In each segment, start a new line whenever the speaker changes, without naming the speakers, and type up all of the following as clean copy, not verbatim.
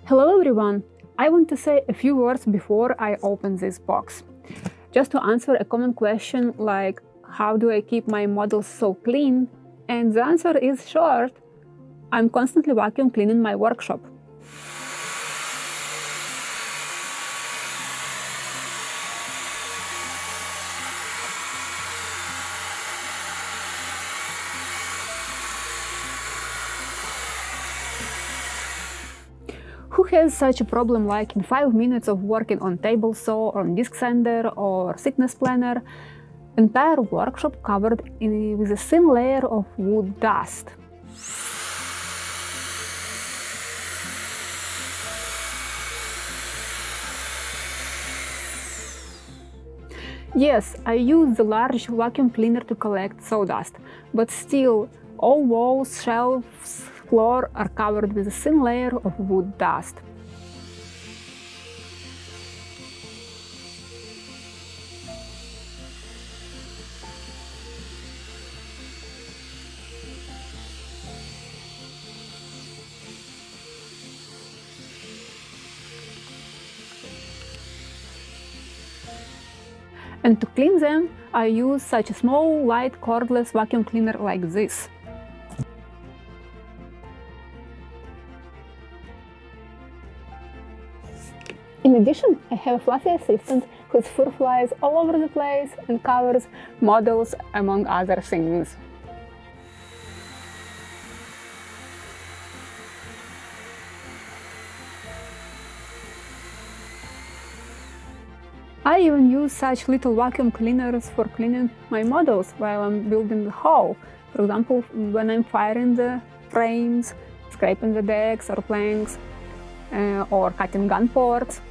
Hello everyone! I want to say a few words before I open this box. Just to answer a common question like, how do I keep my models so clean? And the answer is short. I'm constantly vacuum cleaning my workshop. Who has such a problem like in 5 minutes of working on table saw, on disc sander or thickness planner, entire workshop covered with a thin layer of wood dust? Yes, I use the large vacuum cleaner to collect sawdust, but still all walls, shelves, floor are covered with a thin layer of wood dust. And to clean them, I use such a small, light, cordless vacuum cleaner like this. In addition, I have a fluffy assistant whose fur flies all over the place and covers models, among other things. I even use such little vacuum cleaners for cleaning my models while I'm building the hull. For example, when I'm firing the frames, scraping the decks or planks, or cutting gun ports.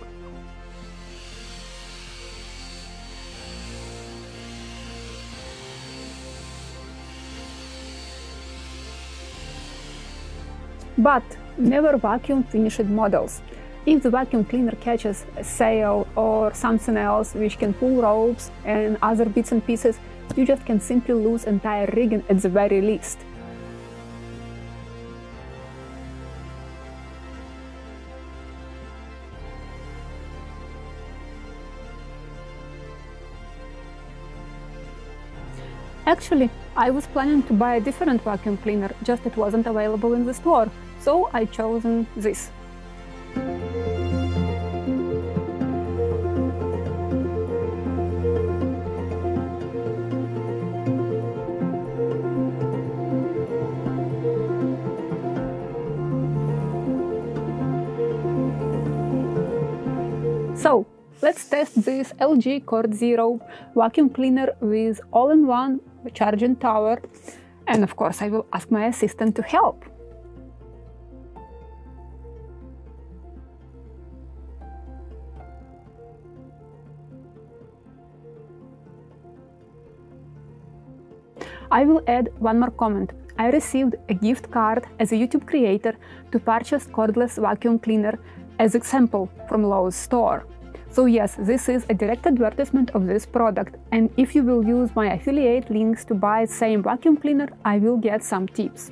But never vacuum finished models. If the vacuum cleaner catches a sail or something else which can pull ropes and other bits and pieces, you just can simply lose entire rigging at the very least. Actually, I was planning to buy a different vacuum cleaner, just it wasn't available in the store, so I chosen this. So, let's test this LG CordZero vacuum cleaner with all-in-one charging tower, and of course I will ask my assistant to help. I will add one more comment. I received a gift card as a YouTube creator to purchase cordless vacuum cleaner as example from Lowe's store. So yes, this is a direct advertisement of this product, and if you will use my affiliate links to buy the same vacuum cleaner, I will get some tips.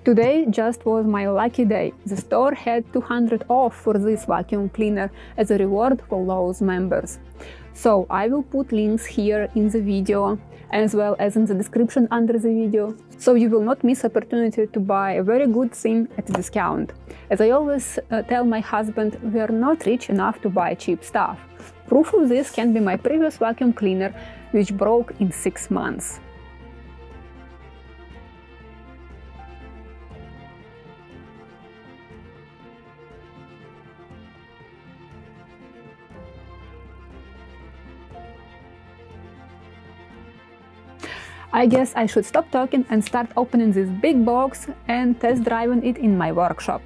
Today just was my lucky day. The store had 200 off for this vacuum cleaner as a reward for Lowe's members. So I will put links here in the video as well as in the description under the video, so you will not miss opportunity to buy a very good thing at a discount. As I always tell my husband, we are not rich enough to buy cheap stuff. Proof of this can be my previous vacuum cleaner, which broke in 6 months. I guess I should stop talking and start opening this big box and test driving it in my workshop.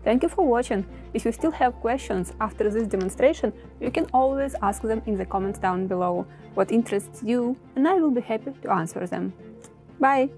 Thank you for watching. If you still have questions after this demonstration, you can always ask them in the comments down below. What interests you, and I will be happy to answer them. Bye!